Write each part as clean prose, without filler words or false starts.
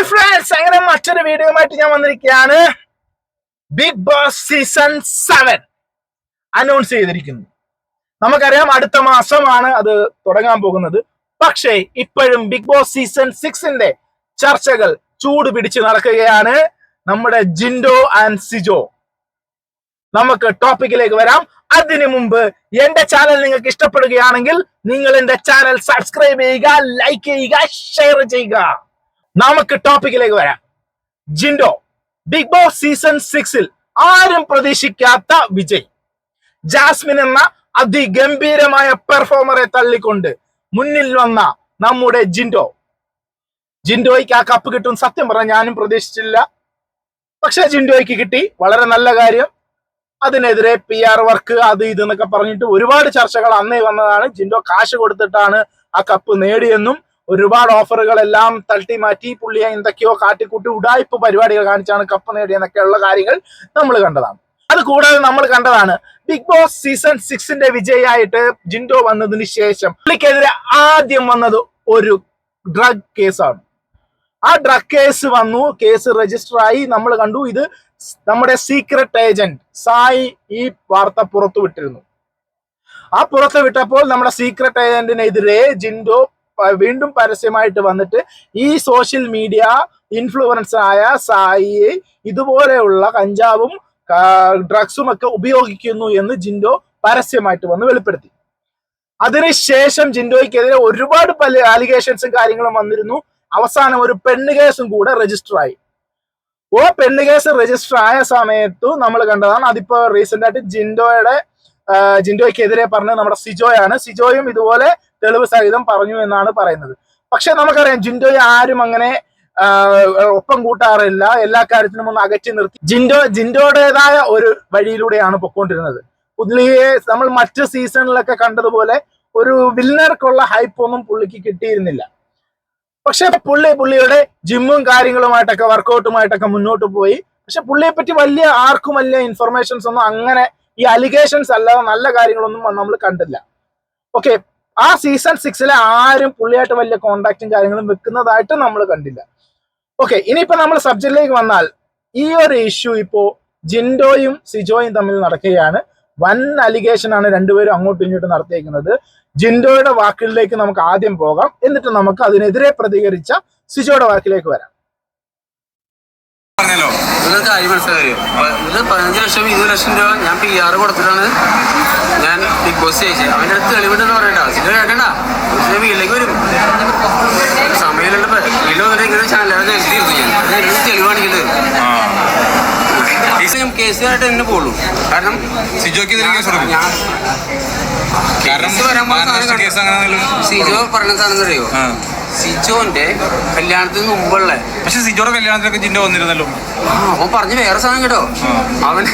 Hi friends, അങ്ങനെ മറ്റൊരു വീഡിയോയുമായിട്ട് ഞാൻ വന്നിരിക്കുകയാണ്. ബിഗ് ബോസ് സീസൺ 7 അനൗൺസ് ചെയ്തിരിക്കുന്നു. നമുക്കറിയാം അടുത്ത മാസമാണ് അത് തുടങ്ങാൻ പോകുന്നത്. പക്ഷേ ഇപ്പോഴും ബിഗ് ബോസ് സീസൺ 6ന്റെ ചർച്ചകൾ ചൂട് പിടിച്ച് നടക്കുകയാണ്. നമ്മുടെ ജിൻഡോ ആൻഡ് സിജോ. നമുക്ക് ടോപ്പിക്കിലേക്ക് വരാം. അതിനു മുമ്പ് എന്റെ ചാനൽ നിങ്ങൾക്ക് ഇഷ്ടപ്പെടുകയാണെങ്കിൽ നിങ്ങൾ എന്റെ ചാനൽ സബ്സ്ക്രൈബ് ചെയ്യുക, ലൈക്ക് ചെയ്യുക, ഷെയർ ചെയ്യുക. നമുക്ക് ടോപ്പിക്കിലേക്ക് വരാം. ജിൻഡോ ബിഗ് ബോസ് സീസൺ 6ൽ ആരും പ്രതീക്ഷിക്കാത്ത വിജയ്. ജാസ്മിൻ എന്ന അതിഗംഭീരമായ പെർഫോമറെ തള്ളിക്കൊണ്ട് മുന്നിൽ വന്ന നമ്മുടെ ജിൻഡോയ്ക്ക് ആ കപ്പ് കിട്ടും. സത്യം പറഞ്ഞാൽ ഞാനും പ്രതീക്ഷിച്ചില്ല. പക്ഷെ ജിൻഡോയ്ക്ക് കിട്ടി, വളരെ നല്ല കാര്യം. അതിനെതിരെ PR വർക്ക് അത് ഇതെന്നൊക്കെ പറഞ്ഞിട്ട് ഒരുപാട് ചർച്ചകൾ അന്നേ വന്നതാണ്. ജിൻഡോ കാശ് കൊടുത്തിട്ടാണ് ആ കപ്പ് നേടിയെന്നും ഒരുപാട് ഓഫറുകളെല്ലാം തട്ടി മാറ്റി പുള്ളിയെ എന്തൊക്കെയോ കാട്ടിക്കൂട്ടി ഉടായ്പ പരിപാടികൾ കാണിച്ചാണ് കപ്പ് നേടിയെന്നൊക്കെയുള്ള കാര്യങ്ങൾ നമ്മൾ കണ്ടതാണ്. അത് കൂടാതെ നമ്മൾ കണ്ടതാണ് ബിഗ് ബോസ് സീസൺ 6ന്റെ വിജയായിട്ട് ജിൻഡോ വന്നതിന് ശേഷം പുള്ളിക്കെതിരെ ആദ്യം വന്നത് ഒരു ഡ്രഗ് കേസാണ്. ആ ഡ്രഗ് കേസ് വന്നു, കേസ് രജിസ്റ്റർ ആയി. നമ്മൾ കണ്ടു. ഇത് നമ്മുടെ സീക്രട്ട് ഏജന്റ് സായി ഈ വാർത്ത പുറത്തുവിട്ടിരുന്നു. ആ പുറത്തുവിട്ടപ്പോൾ നമ്മുടെ സീക്രട്ട് ഏജന്റിനെതിരെ ജിൻഡോ വീണ്ടും പരസ്യമായിട്ട് വന്നിട്ട് ഈ സോഷ്യൽ മീഡിയ ഇൻഫ്ലുവൻസർ ആയ സായിയെ ഇതുപോലെയുള്ള കഞ്ചാവും ഡ്രഗ്സും ഒക്കെ ഉപയോഗിക്കുന്നു എന്ന് ജിൻഡോ പരസ്യമായിട്ട് വന്ന് വെളിപ്പെടുത്തി. അതിനുശേഷം ജിൻഡോയ്ക്കെതിരെ ഒരുപാട് അലിഗേഷൻസും കാര്യങ്ങളും വന്നിരുന്നു. അവസാനം ഒരു പെണ്ണ് കേസും കൂടെ രജിസ്റ്റർ ആയി. പെണ്ണ് കേസ് രജിസ്റ്റർ ആയ സമയത്തു നമ്മൾ കണ്ടതാണ്. അതിപ്പോ റീസെന്റ് ആയിട്ട് ജിൻഡോയ്ക്കെതിരെ പറഞ്ഞത് നമ്മുടെ സിജോയാണ്. സിജോയും ഇതുപോലെ തെളിവ് സഹിതം പറഞ്ഞു എന്നാണ് പറയുന്നത്. പക്ഷെ നമുക്കറിയാം ജിൻഡോയെ ആരും അങ്ങനെ ഒപ്പം കൂട്ടാറില്ല. എല്ലാ കാര്യത്തിനും ഒന്ന് അകറ്റി നിർത്തി ജിൻഡോയുടേതായ ഒരു വഴിയിലൂടെയാണ് പൊക്കോണ്ടിരുന്നത്. പുള്ളിയെ നമ്മൾ മറ്റ് സീസണിലൊക്കെ കണ്ടതുപോലെ ഒരു വിന്നർക്കുള്ള ഹൈപ്പ് ഒന്നും പുള്ളിക്ക് കിട്ടിയിരുന്നില്ല. പക്ഷെ പുള്ളിയുടെ ജിമ്മും കാര്യങ്ങളുമായിട്ടൊക്കെ വർക്കൗട്ടുമായിട്ടൊക്കെ മുന്നോട്ട് പോയി. പക്ഷെ പുള്ളിയെ പറ്റി ആർക്കും വലിയ ഇൻഫർമേഷൻസ് ഒന്നും അങ്ങനെ ഈ അലിഗേഷൻസ് അല്ലാതെ നല്ല കാര്യങ്ങളൊന്നും നമ്മൾ കണ്ടില്ല. ഓക്കെ, ആ സീസൺ 6ലെ ആരും പുള്ളിയായിട്ട് വലിയ കോണ്ടാക്റ്റും കാര്യങ്ങളും വെക്കുന്നതായിട്ട് നമ്മൾ കണ്ടില്ല. ഓക്കെ, ഇനിയിപ്പോ നമ്മൾ സബ്ജക്റ്റിലേക്ക് വന്നാൽ ഈ ഒരു ഇഷ്യൂ ഇപ്പോ ജിൻഡോയും സിജോയും തമ്മിൽ നടക്കുകയാണ്. വൻ അലിഗേഷൻ ആണ് രണ്ടുപേരും അങ്ങോട്ടും ഇങ്ങോട്ടും നടത്തിയിരിക്കുന്നത്. ജിൻഡോയുടെ വാക്കുകളിലേക്ക് നമുക്ക് ആദ്യം പോകാം, എന്നിട്ട് നമുക്ക് അതിനെതിരെ പ്രതികരിച്ച സിജോയുടെ വാക്കിലേക്ക് വരാം. കാര്യം മനസ്സിലായോ? ഇത് 15 ലക്ഷം 20 ലക്ഷം രൂപ ഞാൻ PR കൊടുത്തിട്ടാണ് ഞാൻ ബിഗ് ബോസ് ജയിച്ചത്. അവൻ്റെ അടുത്ത് തെളിവിട്ടെന്ന് പറയണ്ട, സിജോ കേൾക്കണ്ട. വീട്ടിലേക്ക് വരും, സമയമുള്ള വീട്ടിൽ വന്നിട്ട് ഇങ്ങനെ ചാനലുകാരെ എഴുതിയിരുന്നു. ഞാൻ തെളിവ് കാണിക്കുന്നത് കേസുകാരായിട്ട് എന്നെ പോകുള്ളൂ. കാരണം സിജോക്ക് സിജോ പറഞ്ഞ സാധനം അറിയോ? സിജോന്റെ കല്യാണത്തിന് മുമ്പുള്ള, പക്ഷെ സിജോയുടെ കല്യാണത്തിലൊക്കെ ജിൻഡോ വന്നിരുന്നല്ലോ. അവൻ പറഞ്ഞ വേറെ സാധനം കേട്ടോ. അവൻ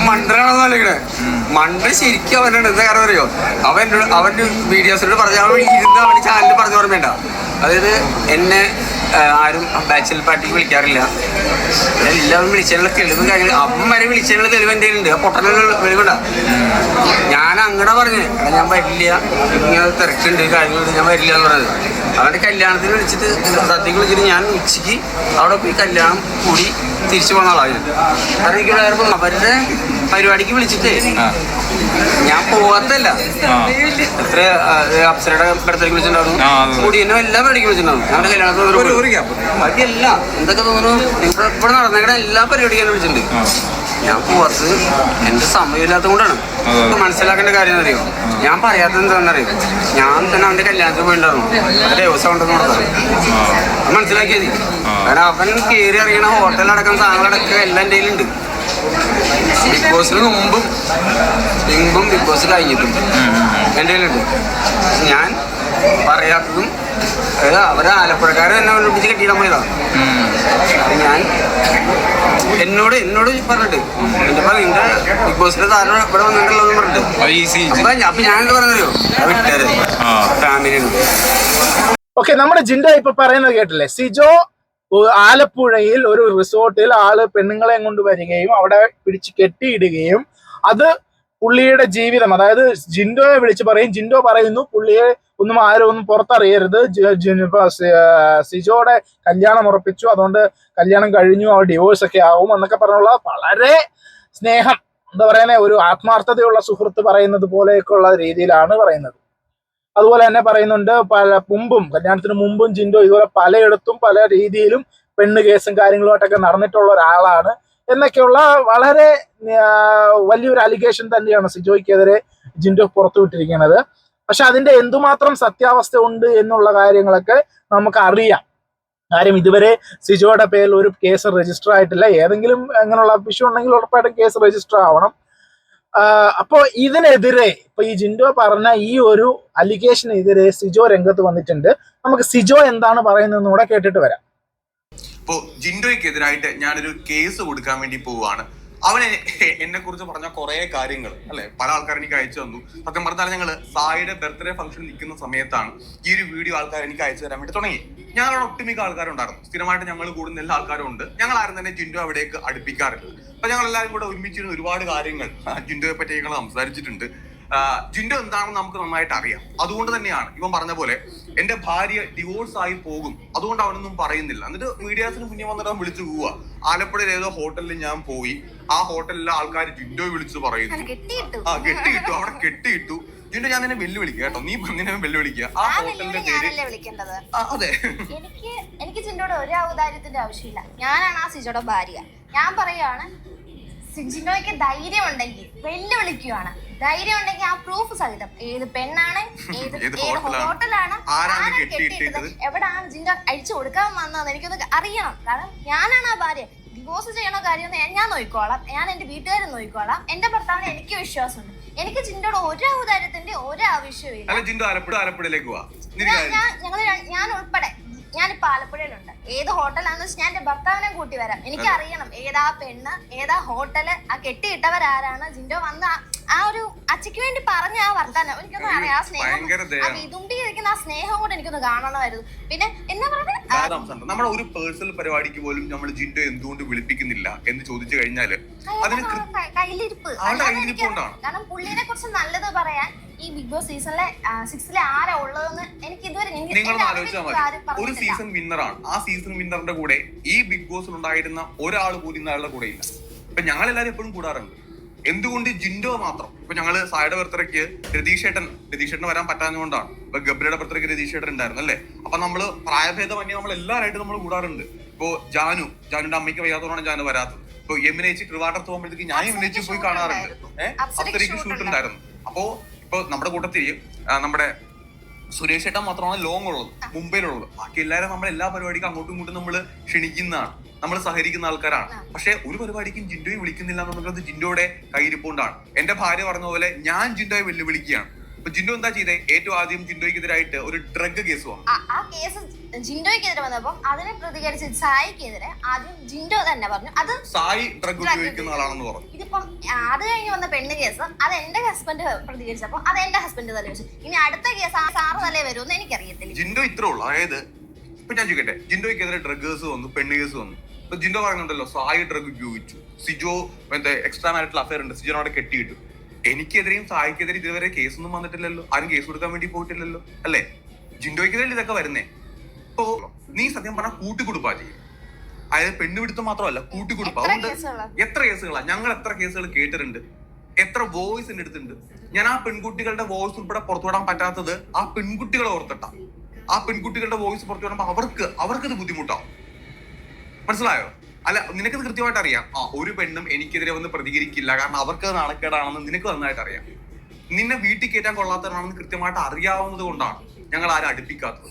മണ്ടനാണെന്ന് അല്ലെങ്കിലേ മണ്ട ശരിക്കും അവനാണ്. എന്താ കാരണം അറിയോ? അവന്റെ വീഡിയോസിനോട് പറഞ്ഞ ഇരുന്ന് അവന്റെ ചാനലിൽ പറഞ്ഞു ഓർമ്മേണ്ട. അതായത് എന്നെ ആരും ബാച്ചലർ പാർട്ടിക്ക് വിളിക്കാറില്ല, എല്ലാവരും വിളിച്ചതിനുള്ള തെളിവും കാര്യങ്ങളും അവൻ വരെ വിളിച്ചതിനുള്ള തെളിവ് എൻ്റെ ഉണ്ട്. ആ പൊട്ടനുള്ള വെളിവുണ്ടാ. ഞാൻ അങ്ങടെ പറഞ്ഞ് ഞാൻ വരില്ല, ഇങ്ങനെ തിരക്കുണ്ട് കാര്യങ്ങളുണ്ട്, ഞാൻ വരില്ല എന്ന് പറഞ്ഞത്. അവൻ്റെ കല്യാണത്തിന് വിളിച്ചിട്ട് സദ്യക്ക് വിളിച്ചിട്ട് ഞാൻ ഉച്ചയ്ക്ക് അവിടെ പോയി കല്യാണം കൂടി തിരിച്ചു പോകുന്ന ആളാണ് ഞാൻ. കാരണം എനിക്ക് അവരുടെ പരിപാടിക്ക് വിളിച്ചിട്ട് ഞാൻ പോവാത്തല്ല. എത്ര അപ്സരയുടെ ബർത്ത്ഡേക്ക് വിളിച്ചിട്ടുണ്ടായിരുന്നു, കൂടിയനും എല്ലാ പരിപാടിക്കും വിളിച്ചിട്ടുണ്ടായിരുന്നു. ഞങ്ങളുടെ കല്യാണത്തിന് ബാക്കിയല്ല എന്തൊക്കെ തോന്നുന്നു ഇവിടെ നടന്നേക്കണ എല്ലാ പരിപാടിക്കും വിളിച്ചിട്ടുണ്ട്. ഞാൻ പോവാത്തത് എൻ്റെ സമയമില്ലാത്തത് കൊണ്ടാണ്. മനസ്സിലാക്കേണ്ട കാര്യം അറിയോ? ഞാൻ പറയാത്തത് എന്താണെന്നറിയോ? ഞാൻ തന്നെ അവൻ്റെ കല്യാണത്തിന് പോയിട്ടുണ്ടായിരുന്നു. ദിവസം ഉണ്ടെന്ന് കൊടുത്തത് മനസ്സിലാക്കിയത്. കാരണം അവൻ കയറി ഇറങ്ങണ ഹോട്ടലടക്കം സാധനങ്ങളടക്കം എല്ലാം എൻ്റെ കയ്യിലുണ്ട്. ബിഗ് ബോസിന് മുമ്പും ബിഗ് ബോസ് കഴിഞ്ഞിട്ടും എൻ്റെ കയ്യിലുണ്ട്. ഞാൻ പറയാത്തതും അവരെ ആലപ്പുഴക്കാരെ തന്നെ ഒളിപ്പിച്ച് കെട്ടിയിടാൻ പോയതാണ്. ഞാൻ എന്നോട് പറഞ്ഞിട്ട് നിന്റെ ബിഗ് ബോസിന്റെ താരം ഇവിടെ വന്നിട്ടുള്ളതെന്ന് പറഞ്ഞിട്ട് അപ്പൊ ഞാൻ എന്താ പറഞ്ഞോ വിട്ടത് ഫാമിലിയാണ്. ഓക്കെ, നമ്മുടെ ജിൻഡോ ഇപ്പൊ പറയുന്നത് കേട്ടില്ലേ? സിജോ ആലപ്പുഴയിൽ ഒരു റിസോർട്ടിൽ പെണ്ണുങ്ങളെ കൊണ്ട് വരികയും അവിടെ പിടിച്ച് കെട്ടിയിടുകയും അത് പുള്ളിയുടെ ജീവിതം, അതായത് ജിൻഡോയെ വിളിച്ച് പറയും. ജിൻഡോ പറയുന്നു പുള്ളിയെ ഒന്നും ആരും ഒന്നും പുറത്തറിയരുത്. സിജോയുടെ കല്യാണം ഉറപ്പിച്ചു, അതുകൊണ്ട് കല്യാണം കഴിഞ്ഞു, അവർ ഡിവോഴ്സ് ഒക്കെ ആവും എന്നൊക്കെ പറഞ്ഞുള്ള വളരെ സ്നേഹം, എന്താ പറയുന്നത്, ഒരു ആത്മാർത്ഥതയുള്ള സുഹൃത്ത് പറയുന്നത് പോലെയൊക്കെയുള്ള രീതിയിലാണ് പറയുന്നത്. അതുപോലെ തന്നെ പറയുന്നുണ്ട് മുമ്പും, കല്യാണത്തിന് മുമ്പും ജിൻഡോ ഇതുപോലെ പലയിടത്തും പല രീതിയിലും പെണ്ണ് കേസും കാര്യങ്ങളുമായിട്ടൊക്കെ നടന്നിട്ടുള്ള ഒരാളാണ് എന്നൊക്കെയുള്ള വളരെ വലിയൊരു അലിഗേഷൻ തന്നെയാണ് സിജോയ്ക്കെതിരെ ജിൻഡോ പുറത്തുവിട്ടിരിക്കുന്നത്. പക്ഷെ അതിന്റെ എന്തുമാത്രം സത്യാവസ്ഥ ഉണ്ട് എന്നുള്ള കാര്യങ്ങളൊക്കെ നമുക്ക് അറിയാം. കാര്യം ഇതുവരെ സിജോയുടെ പേരിൽ ഒരു കേസ് രജിസ്റ്റർ ആയിട്ടില്ല. ഏതെങ്കിലും അങ്ങനെയുള്ള വിഷയം ഉണ്ടെങ്കിൽ ഉറപ്പായിട്ടും കേസ് രജിസ്റ്റർ ആവണം. അപ്പോ ഇതിനെതിരെ ഇപ്പൊ ഈ ജിൻഡോ പറഞ്ഞ ഈ ഒരു അലിഗേഷനെതിരെ സിജോ രംഗത്ത് വന്നിട്ടുണ്ട്. നമുക്ക് സിജോ എന്താണ് പറയുന്നതെന്ന് കൂടെ കേട്ടിട്ട് വരാം. ഇപ്പോ ജിൻഡോയ്ക്കെതിരായിട്ട് ഞാനൊരു കേസ് കൊടുക്കാൻ വേണ്ടി പോവുകയാണ്. അവനെ എന്നെ കുറിച്ച് പറഞ്ഞ കുറെ കാര്യങ്ങൾ അല്ലെ, പല ആൾക്കാർ എനിക്ക് അയച്ചു തന്നു. സത്യം പറഞ്ഞാൽ ഞങ്ങള് സായിയുടെ ബർത്ത്ഡേ ഫംഗ്ഷൻ നിൽക്കുന്ന സമയത്താണ് ഈ ഒരു വീഡിയോ ആൾക്കാർ എനിക്ക് അയച്ചു തരാൻ വേണ്ടി തുടങ്ങി. ഞങ്ങളുടെ ഒട്ടുമിക്ക ആൾക്കാരുണ്ടായിരുന്നു, സ്ഥിരമായിട്ട് ഞങ്ങൾ കൂടുന്ന എല്ലാ ആൾക്കാരും ഉണ്ട്. ഞങ്ങൾ ആരും തന്നെ ജിൻഡോ അവിടേക്ക് അടുപ്പിക്കാറില്ല. അപ്പൊ ഞങ്ങൾ എല്ലാവരും കൂടെ ഒരുമിച്ചിരുന്ന ഒരുപാട് കാര്യങ്ങൾ ജിൻഡോയെ പറ്റി ഞങ്ങൾ സംസാരിച്ചിട്ടുണ്ട്. ജിൻഡോ എന്താണെന്ന് നമുക്ക് നന്നായിട്ട് അറിയാം. അതുകൊണ്ട് തന്നെയാണ് ഇവൻ പറഞ്ഞ പോലെ എന്റെ ഭാര്യ ഡിവോഴ്സ് ആയി പോകും, അതുകൊണ്ട് അവനൊന്നും പറയുന്നില്ല. എന്നിട്ട് മീഡിയാസിന് മുന്നേ വന്നിട്ട് അവൻ വിളിച്ചു പോവുക. ആലപ്പുഴയിൽ ഏതോ ഹോട്ടലിൽ ഞാൻ പോയി, ആ ഹോട്ടലിലെ ആൾക്കാർ ജിൻഡോ വിളിച്ച് പറയുന്നു, കെട്ടിയിട്ടു, അവിടെ കെട്ടിയിട്ടു. ജിൻഡോ ഞാൻ നിന്നെ വെല്ലുവിളിക്കുക കേട്ടോ, നീ നിന്നെ വെല്ലുവിളിക്കുക. ആ ഹോട്ടലിന്റെ പേര് അതെ. എനിക്ക് ജിൻഡോയുടെ ഒരു ഔദാര്യത്തിന്റെ ആവശ്യമില്ല. ഞാനാണ് ആ സിജോയുടെ ഭാര്യ. ഞാൻ പറയുകയാണ്, ജിൻഡോയ്ക്ക് ധൈര്യം ഉണ്ടെങ്കിൽ വെല്ലുവിളിക്കുകയാണ്. ധൈര്യം ഉണ്ടെങ്കിൽ ആ പ്രൂഫ് സഹിതം, ഏത് പെണ്ണാണ്, ഏത് ഹോട്ടലാണ്, ആരാണ് കെട്ടിയിട്ടത്, എവിടെയാണ് ജിൻഡോ അഴിച്ചു കൊടുക്കാൻ വന്നത്, എനിക്കൊന്ന് അറിയണം. കാരണം ഞാനാണ് ആ ഭാര്യ. ഡിവോഴ്സ് ചെയ്യണോ കാര്യം ഞാൻ നോക്കിക്കോളാം, ഞാൻ എന്റെ വീട്ടുകാരെ നോക്കിക്കോളാം. എന്റെ ഭർത്താവിന് എനിക്ക് വിശ്വാസമുണ്ട്. എനിക്ക് ജിൻഡോയുടെ ഒരു ഔദാര്യത്തിന്റെ ഒരു ആവശ്യവും ഞാൻ ഉൾപ്പെടെ ഞാനിപ്പോ ആലപ്പുഴയിലുണ്ട്. ഏത് ഹോട്ടലാന്ന് വെച്ചാൽ ഞാൻ എന്റെ ഭർത്താവിനെ കൂട്ടി വരാം. എനിക്ക് അറിയണം ഏതാ പെണ്ണ്, ഏതാ ഹോട്ടല്, ആ കെട്ടിയിട്ടവരാരാണ്, ജിൻഡോ വന്ന ആ ഒരു അച്ഛക്ക് വേണ്ടി പറഞ്ഞ ആ വർത്താനം എനിക്കൊന്ന് അറിയാം. ആ സ്നേഹം, ആ വിതുമ്പിയിരിക്കുന്ന ആ സ്നേഹം കൂടെ എനിക്കൊന്ന് കാണണമായിരുന്നു. പിന്നെ എന്നാ പറയുന്നത്, നമ്മുടെ ഒരു പേഴ്സണൽ പരിപാടിക്ക് പോലും നമ്മൾ ജിൻഡോ എന്തുകൊണ്ട് വിളിപ്പിക്കുന്നില്ല എന്ന് ചോദിച്ചു കഴിഞ്ഞാല് കയ്യിലിരിപ്പ്. കാരണം പുള്ളിനെ കുറിച്ച് നല്ലത് പറയാൻ ഈ ബിഗ് ബോസ് സീസണിലെ 6 ആരാ ഉള്ളതെന്ന് എനിക്ക് ഇതുവരെ നിങ്ങളൊന്ന് ആലോചിച്ചാൽ മതി. ഒരു സീസൺ വിന്നറാണ്. ആ സീസൺ വിന്നറിന്റെ കൂടെ ഈ ബിഗ് ബോസിൽ ഉണ്ടായിരുന്ന ഒരാൾ പോലും ഇന്നയാളുടെ കൂടെ ഇല്ല. ഇപ്പൊ ഞങ്ങൾ എല്ലാവരും എപ്പോഴും കൂടാറുണ്ട്. എന്തുകൊണ്ട് ജിൻഡോ മാത്രം? ഇപ്പൊ ഞങ്ങള് സായുടെ ബർത്ത്ഡേക്ക് രതീഷേട്ടന് വരാൻ പറ്റാഞ്ഞുകൊണ്ടാണ്. ഇപ്പൊ ഗബ്രിയുടെ ബർത്ത്ഡേക്ക് രതീഷേട്ടൻ ഉണ്ടായിരുന്നു അല്ലേ. അപ്പൊ നമ്മള് പ്രായഭേദമന്യേ നമ്മൾ എല്ലാവരായിട്ട് നമ്മൾ കൂടാറുണ്ട്. ഇപ്പൊ ജാനുന്റെ അമ്മയ്ക്ക് വയ്യാത്തതുകൊണ്ടാണ് ജാനു വരാത്തത്. ഇപ്പൊ യമുനേച്ചി ട്രിവാൻഡ്രത്ത് പോകുമ്പോഴത്തേക്ക് ഞാൻ യമുനേച്ചി പോയി കാണാറുണ്ട്. അപ്സരയ്ക്ക് ഷൂട്ട് ഉണ്ടായിരുന്നു. അപ്പോ ഇപ്പൊ നമ്മുടെ കൂട്ടത്തിൽ നമ്മുടെ സുരേഷ് ഏട്ടൻ മാത്രമാണ് ലോങ് ഉള്ളത്, മുംബൈയിലുള്ളത്. ബാക്കി എല്ലാവരും നമ്മൾ എല്ലാ പരിപാടിക്കും അങ്ങോട്ടും ഇങ്ങോട്ടും നമ്മൾ ക്ഷണിക്കുന്നതാണ്, നമ്മൾ സഹകരിക്കുന്ന ആൾക്കാരാണ്. പക്ഷെ ഒരു പരിപാടിക്കും ജിൻഡോയെ വിളിക്കുന്നില്ല എന്നുള്ളത് ജിൻഡോയുടെ കയ്യിരിപ്പുകൊണ്ടാണ്. എന്റെ ഭാര്യ പറഞ്ഞ പോലെ ഞാൻ ജിൻഡോയെ വെല്ലുവിളിക്കുകയാണ്. അപ്പൊ ജിൻഡോ എന്താ ചെയ്തേ? ഏറ്റവും ആദ്യം ജിൻഡോയ്ക്കെതിരായിട്ട് ഒരു ഡ്രഗ് കേസ് വന്നു. ആ കേസ് ജിൻഡോയ്ക്കെതിരെ വന്നപ്പോ അതിനെ പ്രതികരിച്ച് സായിക്കെതിരെ ആദ്യം ജിൻഡോ തന്നെ പറഞ്ഞു അത് സായി ഡ്രഗ് ഉപയോഗിക്കുന്ന ആളാണെന്ന് പറഞ്ഞു. ഇതിപ്പം അത് കഴിഞ്ഞ് വന്ന പെണ്ണ് കേസ് അത് എന്റെ ഹസ്ബൻഡ് പ്രതികരിച്ചപ്പോ അത് എന്റെ ഹസ്ബൻഡ് തന്നെ വെച്ചു. ഇനി അടുത്ത കേസ് ആ സാറ് തന്നെ വരുമെന്ന് എനിക്കറിയത്തില്ല. ജിൻഡോ ഇത്രേ ഉള്ളൂ. അതായത് ഇപ്പൊ ഞാൻ ചോദിക്കട്ടെ, ജിൻഡോയ്ക്കെതിരെ ഡ്രഗ് കേസ് വന്നു, പെണ്ണ് കേസ് വന്നു. ഇപ്പൊ ജിൻഡോ പറയുന്നുണ്ടല്ലോ സായി ഡ്രഗ് ഉപയോഗിച്ചു, സിജോ എക്സ്ട്രാ മാരിറ്റൽ അഫയർ ഉണ്ട്, സിജോനോടെ കെട്ടിയിട്ടു. എനിക്കെതിരെയും സായിക്കെതിരെ ഇതുവരെ കേസൊന്നും വന്നിട്ടില്ലല്ലോ, ആരും കേസ് കൊടുക്കാൻ വേണ്ടി പോയിട്ടില്ലല്ലോ അല്ലേ? ജിൻഡോയ്ക്കെതിരെ ഇതൊക്കെ വരുന്നേ. ഇപ്പോ നീ സത്യം പറഞ്ഞാൽ കൂട്ടിക്കൊടുപ്പാ ചെയ്യും. അതായത് പെണ്ണുപിടുത്തം മാത്രമല്ല, കൂട്ടിക്കൊടുപ്പ്. അതുകൊണ്ട് എത്ര കേസുകളാ ഞങ്ങൾ എത്ര കേസുകൾ കേട്ടിട്ടുണ്ട്, എത്ര വോയിസ് എന്റെ അടുത്തുണ്ട്. ഞാൻ ആ പെൺകുട്ടികളുടെ വോയിസ് ഉൾപ്പെടെ പുറത്തുവിടാൻ പറ്റാത്തത് ആ പെൺകുട്ടികളെ ഓർത്തിട്ടാ. ആ പെൺകുട്ടികളുടെ വോയിസ് പുറത്തു വിടുമ്പോ അവർക്കത് ബുദ്ധിമുട്ടാവും. മനസ്സിലായോ? അല്ല, നിനക്കത് കൃത്യമായിട്ട് അറിയാം. ഒരു പെണ്ണും എനിക്കെതിരെ വന്ന് പ്രതികരിക്കില്ല, കാരണം അവർക്ക് നാണക്കേടാണെന്ന് നിനക്ക് നന്നായിട്ട് അറിയാം. നിന്നെ വീട്ടിൽ കയറ്റാൻ കൊള്ളാത്തവരാണെന്ന് കൃത്യമായിട്ട് അറിയാവുന്നത് കൊണ്ടാണ് ഞങ്ങൾ ആരും അടുപ്പിക്കാത്തത്.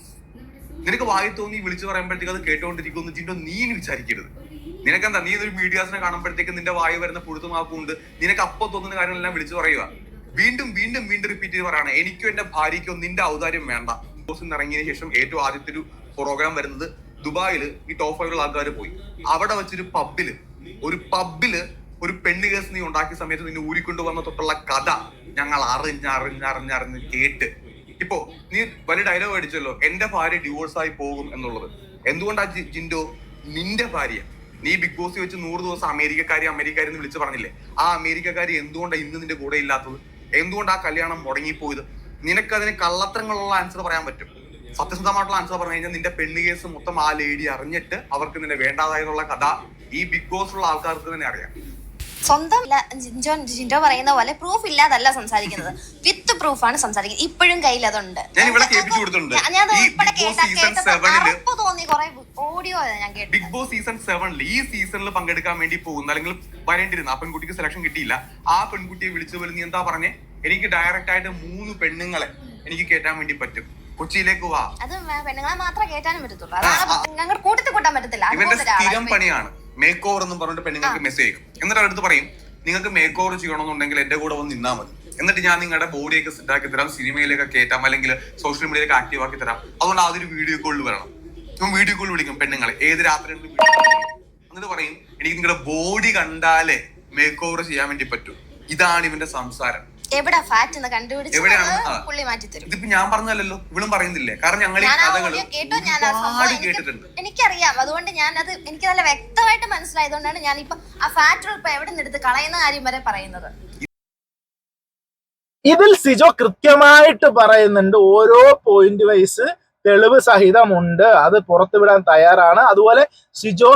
നിനക്ക് വായി തോന്നി വിളിച്ചു പറയുമ്പോഴത്തേക്ക് അത് കേട്ടോണ്ടിരിക്കുന്നു ജിൻഡോ, നീ വിചാരിക്കരുത്. നിനക്കെന്താ, നീ ഇതൊരു മീഡിയാസിനെ കാണുമ്പോഴത്തേക്ക് നിന്റെ വായി വരുന്ന പുഴുത്തുമാക്കുണ്ട്, നിനക്ക് അപ്പൊ തോന്നുന്ന കാര്യങ്ങളെല്ലാം വിളിച്ചു പറയുക. വീണ്ടും വീണ്ടും വീണ്ടും റിപ്പീറ്റ് ചെയ്ത് പറയാണ്, എനിക്കോ എന്റെ ഭാര്യയ്ക്കോ നിന്റെ ഔദാര്യം വേണ്ട. ഇറങ്ങിയതിനു ശേഷം ഏറ്റവും ആദ്യത്തെ ഒരു പ്രോഗ്രാം വരുന്നത് ദുബായില് ഈ ടോപ്പ് 5 ആൾക്കാർ പോയി. അവിടെ വെച്ചൊരു പബ്ബില് ഒരു പെണ്ണ് കേസ് നീ ഉണ്ടാക്കിയ സമയത്ത് നിന്നെ ഊരിക്കൊണ്ടുവന്ന തൊട്ടുള്ള കഥ ഞങ്ങൾ അറിഞ്ഞ് കേട്ട്. ഇപ്പോ നീ വലിയ ഡയലോഗ് അടിച്ചല്ലോ, എന്റെ ഭാര്യ ഡിവോഴ്സ് ആയി പോകും എന്നുള്ളത്. എന്തുകൊണ്ടാ ജിൻഡോ നിന്റെ ഭാര്യ നീ ബിഗ് ബോസ് വെച്ച് 100 ദിവസം അമേരിക്കക്കാരി എന്ന് വിളിച്ചു പറഞ്ഞില്ലേ? ആ അമേരിക്കക്കാരി എന്തുകൊണ്ടാണ് ഇന്ന് നിന്റെ കൂടെ ഇല്ലാത്തത്? എന്തുകൊണ്ടാ കല്യാണം മുടങ്ങിപ്പോയത്? നിനക്ക് അതിന് കള്ളത്തരങ്ങളുള്ള ആൻസർ പറയാൻ പറ്റും. സത്യസന്ധമായിട്ടുള്ള ആൻസർ പറഞ്ഞു കഴിഞ്ഞാൽ നിന്റെ പെണ്ണ് കേസ് മൊത്തം ആ ലേഡി അറിഞ്ഞിട്ട് അവർക്ക് നിന്നെ വേണ്ടാതായെന്നുള്ള കഥ ഈ ബിഗ് ബോസിലുള്ള ആൾക്കാർക്ക് തന്നെ അറിയാം. സ്വന്തം ജിൻഡോ പറയുന്ന പോലെ പ്രൂഫ് ഇല്ലാതല്ല സംസാരിക്കുന്നത്, വിത്ത് പ്രൂഫാണ് സംസാരിക്കുന്നത്. ഇപ്പോഴും കയ്യിൽ അതുണ്ട്. ഞാൻ ഇവിടെ കേൾപ്പിച്ചു കൊടുത്തിട്ടുണ്ട്. ഓഡിയോ ഞാൻ കേട്ടു. ബിഗ് ബോസ് സീസൺ 7 ഈ സീസണിൽ പങ്കെടുക്കാൻ വേണ്ടി പോകുന്ന അല്ലെങ്കിൽ വരേണ്ടിരുന്ന ആ പെൺകുട്ടിക്ക് സെലക്ഷൻ കിട്ടിയില്ല. ആ പെൺകുട്ടിയെ വിളിച്ചു പോലെ നീ എന്താ പറഞ്ഞേ, എനിക്ക് ഡയറക്റ്റ് ആയിട്ട് 3 പെണ്ണുങ്ങളെ എനിക്ക് കേറ്റാൻ വേണ്ടി പറ്റും, കൊച്ചിയിലേക്ക് വാ. അത് പെണ്ണുങ്ങളെ മാത്രമേ കേറ്റാനും പറ്റത്തുള്ളൂ, ഞങ്ങളുടെ കൂട്ടത്തിൽ കൂട്ടാൻ പറ്റത്തില്ല. ഇവന്റെ സ്ഥിരം പണിയാണ് മേക്ക് ഓവർ എന്നും പറഞ്ഞിട്ട് പെണ്ണുങ്ങൾക്ക് മെസ്സേജ് അയക്കും. എന്നിട്ട് അടുത്ത് പറയും നിങ്ങൾക്ക് മേക്ക് ഓവർ ചെയ്യണമെന്നുണ്ടെങ്കിൽ എന്റെ കൂടെ വന്ന് നിന്നാ മതി, എന്നിട്ട് ഞാൻ നിങ്ങളുടെ ബോഡിയൊക്കെ സെറ്റ് ആക്കി തരാം, സിനിമയിലേക്ക് കയറ്റാം, അല്ലെങ്കിൽ സോഷ്യൽ മീഡിയയിലേക്ക് ആക്റ്റീവ് ആക്കി തരാം. അതുകൊണ്ട് അതൊരു വീഡിയോ കോളിൽ വരണം. വീഡിയോ കോൾ വിളിക്കും പെണ്ണുങ്ങളെ, ഏത് രാത്രി എന്നിട്ട് പറയും എനിക്ക് നിങ്ങളുടെ ബോഡി കണ്ടാലേ മേക്ക് ഓവർ ചെയ്യാൻ വേണ്ടി പറ്റൂ. ഇതാണ് ഇവന്റെ സംസാരം. എവിടെ ഫാറ്റ് എന്ന് കണ്ടുപിടിച്ച് പുള്ളി മാറ്റി തരും. ഇതിപ്പോ ഞാൻ പറഞ്ഞല്ലോ, ഇവളും പറയുന്നില്ലേ, കാരണം ഞങ്ങൾ ഈ കഥകൾ ഒരുപാട് കേട്ടിട്ടുണ്ട്. എനിക്കറിയാം, അതുകൊണ്ട് ഞാനത് എനിക്ക് നല്ല വ്യക്തമായിട്ട് മനസ്സിലായതുകൊണ്ടാണ് ഞാനിപ്പോ ആ ഫാറ്റ് ഇപ്പൊ എവിടെ നിന്ന് എടുത്ത് കളയുന്ന കാര്യം വരെ പറയുന്നത്. ഇതിൽ സിജോ കൃത്യമായിട്ട് പറയുന്നുണ്ട്, ഓരോ പോയിന്റ് വൈസ് തെളിവ് സഹിതമുണ്ട്, അത് പുറത്തുവിടാൻ തയ്യാറാണ്. അതുപോലെ സിജോ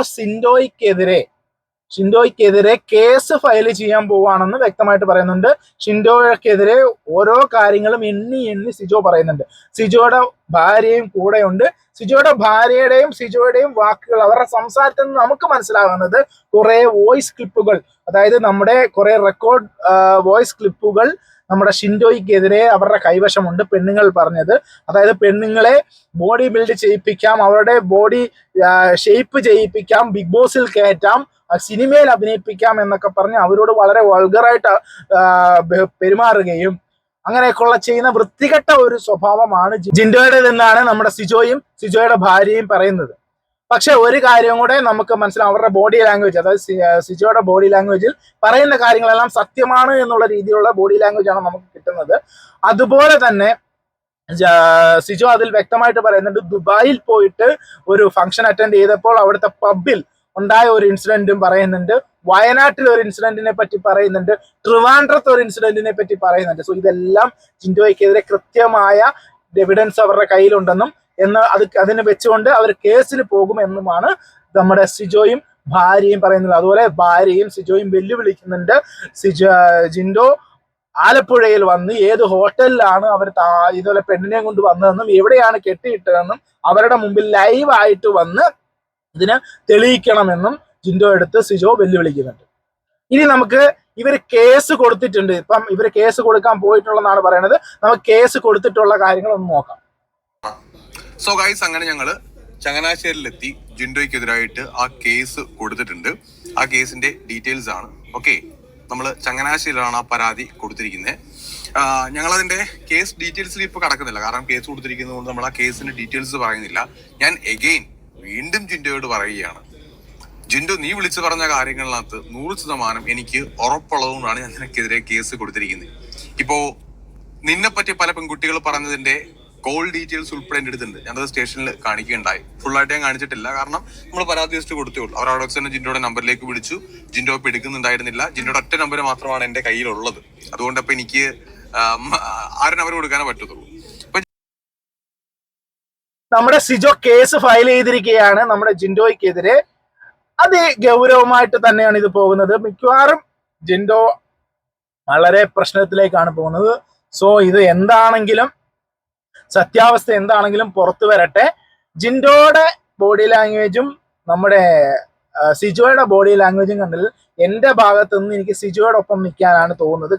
ഷിൻഡോയ്ക്കെതിരെ കേസ് ഫയൽ ചെയ്യാൻ പോവാണെന്ന് വ്യക്തമായിട്ട് പറയുന്നുണ്ട്. ഷിൻഡോയ്ക്കെതിരെ ഓരോ കാര്യങ്ങളും എണ്ണി സിജോ പറയുന്നുണ്ട്. സിജോയുടെ ഭാര്യയും കൂടെയുണ്ട്. സിജോയുടെ ഭാര്യയുടെയും സിജോയുടെയും വാക്കുകൾ, അവരുടെ സംസാരത്തിൽ നിന്ന് നമുക്ക് മനസ്സിലാകുന്നത് കുറെ വോയിസ് ക്ലിപ്പുകൾ, അതായത് നമ്മുടെ കുറെ റെക്കോർഡ് വോയിസ് ക്ലിപ്പുകൾ നമ്മുടെ ഷിൻഡോയ്ക്കെതിരെ അവരുടെ കൈവശമുണ്ട്. പെണ്ണുങ്ങൾ പറഞ്ഞത്, അതായത് പെണ്ണുങ്ങളെ ബോഡി ബിൽഡ് ചെയ്യിപ്പിക്കാം, അവരുടെ ബോഡി ഷേപ്പ് ചെയ്യിപ്പിക്കാം, ബിഗ് ബോസിൽ കയറ്റാം, സിനിമയിൽ അഭിനയിപ്പിക്കാം എന്നൊക്കെ പറഞ്ഞ് അവരോട് വളരെ വൾഗറായിട്ട് പെരുമാറുകയും അങ്ങനെയൊക്കെയുള്ള ചെയ്യുന്ന വൃത്തികെട്ട ഒരു സ്വഭാവമാണ് ജിൻഡോയുടെ എന്നാണ് നമ്മുടെ സിജോയുടെ ഭാര്യയും പറയുന്നത്. പക്ഷെ ഒരു കാര്യം കൂടെ നമുക്ക് മനസ്സിലാവും, അവരുടെ ബോഡി ലാംഗ്വേജ്, അതായത് സിജോയുടെ ബോഡി ലാംഗ്വേജിൽ പറയുന്ന കാര്യങ്ങളെല്ലാം സത്യമാണ് എന്നുള്ള രീതിയിലുള്ള ബോഡി ലാംഗ്വേജ് ആണ് നമുക്ക് കിട്ടുന്നത്. അതുപോലെ തന്നെ സിജോ അതിൽ വ്യക്തമായിട്ട് പറയുന്നുണ്ട്, ദുബായിൽ പോയിട്ട് ഒരു ഫംഗ്ഷൻ അറ്റൻഡ് ചെയ്തപ്പോൾ അവിടുത്തെ പബ്ബിൽ ഉണ്ടായ ഒരു ഇൻസിഡന്റും പറയുന്നുണ്ട്, വയനാട്ടിൽ ഒരു ഇൻസിഡന്റിനെ പറ്റി പറയുന്നുണ്ട്, ട്രിവാൻഡ്രത്ത് ഒരു ഇൻസിഡന്റിനെ പറ്റി പറയുന്നുണ്ട്. സോ ഇതെല്ലാം ജിൻഡോയ്ക്കെതിരെ കൃത്യമായ എവിഡൻസ് അവരുടെ കയ്യിലുണ്ടെന്നും അതിനെ വെച്ചുകൊണ്ട് അവർ കേസിൽ പോകുമെന്നുമാണ് നമ്മുടെ സിജോയും ഭാര്യയും പറയുന്നത്. അതുപോലെ ഭാര്യയും സിജോയും വെല്ലുവിളിക്കുന്നുണ്ട്, ജിൻഡോ ആലപ്പുഴയിൽ വന്ന് ഏത് ഹോട്ടലിലാണ് അവർ ഇതുപോലെ പെണ്ണിനെ കൊണ്ട് വന്നതെന്നും എവിടെയാണ് കെട്ടിയിട്ടതെന്നും അവരുടെ മുമ്പിൽ ലൈവായിട്ട് വന്ന് ഇതിനെ തെളിയിക്കണമെന്നും ജിൻഡോ എടുത്ത് സിജോ വെല്ലുവിളിക്കുന്നുണ്ട്. ഇനി നമുക്ക് ഇവര് കേസ് കൊടുത്തിട്ടുണ്ട്, ഇപ്പം ഇവര് കേസ് കൊടുക്കാൻ പോയിട്ടുള്ളതാണ് പറയുന്നത്. നമുക്ക് കേസ് കൊടുത്തിട്ടുള്ള കാര്യങ്ങൾ ഒന്ന് നോക്കാം. സോ ഗൈസ്, അങ്ങനെ ഞങ്ങള് ചങ്ങനാശ്ശേരിയിലെത്തി ജിൻഡോയ്ക്കെതിരായിട്ട് ആ കേസ് കൊടുത്തിട്ടുണ്ട്. ആ കേസിന്റെ ഡീറ്റെയിൽസ് ആണ്. ഓക്കെ, നമ്മള് ചങ്ങനാശ്ശേരിയിലാണ് ആ പരാതി കൊടുത്തിരിക്കുന്നത്. ഞങ്ങളതിന്റെ കേസ് ഡീറ്റെയിൽസിൽ ഇപ്പൊ കടക്കുന്നില്ല, കാരണം കേസ് കൊടുത്തിരിക്കുന്നത് കൊണ്ട് നമ്മൾ ആ കേസിന്റെ ഡീറ്റെയിൽസ് പറയുന്നില്ല. ഞാൻ വീണ്ടും ജിൻഡോയോട് പറയുകയാണ്, ജിൻഡോ നീ വിളിച്ചു പറഞ്ഞ കാര്യങ്ങളിനകത്ത് 100% എനിക്ക് ഉറപ്പുള്ളതുകൊണ്ടാണ് ഞാൻ നിനക്കെതിരെ കേസ് കൊടുത്തിരിക്കുന്നത്. ഇപ്പോ നിന്നെ പറ്റി പല പെൺകുട്ടികൾ പറഞ്ഞതിന്റെ കോൾ ഡീറ്റെയിൽസ് ഉൾപ്പെടെ എൻ്റെ അടുത്തുണ്ട്. ഞാനത് സ്റ്റേഷനിൽ കാണിക്കുകയുണ്ടായി. ഫുള്ളായിട്ട് ഞാൻ കാണിച്ചിട്ടില്ല, കാരണം നമ്മൾ പരാതി ലിസ്റ്റ് കൊടുത്തേ ഉള്ളൂ. അവർ അവിടെ തന്നെ ജിൻഡോയുടെ നമ്പറിലേക്ക് വിളിച്ചു. ജിൻഡോ ഇപ്പൊ എടുക്കുന്നുണ്ടായിരുന്നില്ല. ജിൻഡോയുടെ ഒറ്റ നമ്പർ മാത്രമാണ് എൻ്റെ കയ്യിലുള്ളത്. അതുകൊണ്ട് ഇപ്പൊ എനിക്ക് ആരും നമ്പർ കൊടുക്കാനേ പറ്റത്തുള്ളൂ. നമ്മുടെ സിജോ കേസ് ഫയൽ ചെയ്തിരിക്കുകയാണ് നമ്മുടെ ജിൻഡോയ്ക്കെതിരെ. അത് ഗൗരവമായിട്ട് തന്നെയാണ് ഇത് പോകുന്നത്. മിക്കവാറും ജിൻഡോ വളരെ പ്രശ്നത്തിലേക്കാണ് പോകുന്നത്. സോ ഇത് എന്താണെങ്കിലും, സത്യാവസ്ഥ എന്താണെങ്കിലും പുറത്തു വരട്ടെ. ജിൻഡോയുടെ ബോഡി ലാംഗ്വേജും നമ്മുടെ സിജോയുടെ ബോഡി ലാംഗ്വേജും കണ്ടതിൽ എന്റെ ഭാഗത്തു നിന്ന് എനിക്ക് സിജോയോടൊപ്പം നിൽക്കാനാണ് തോന്നുന്നത്.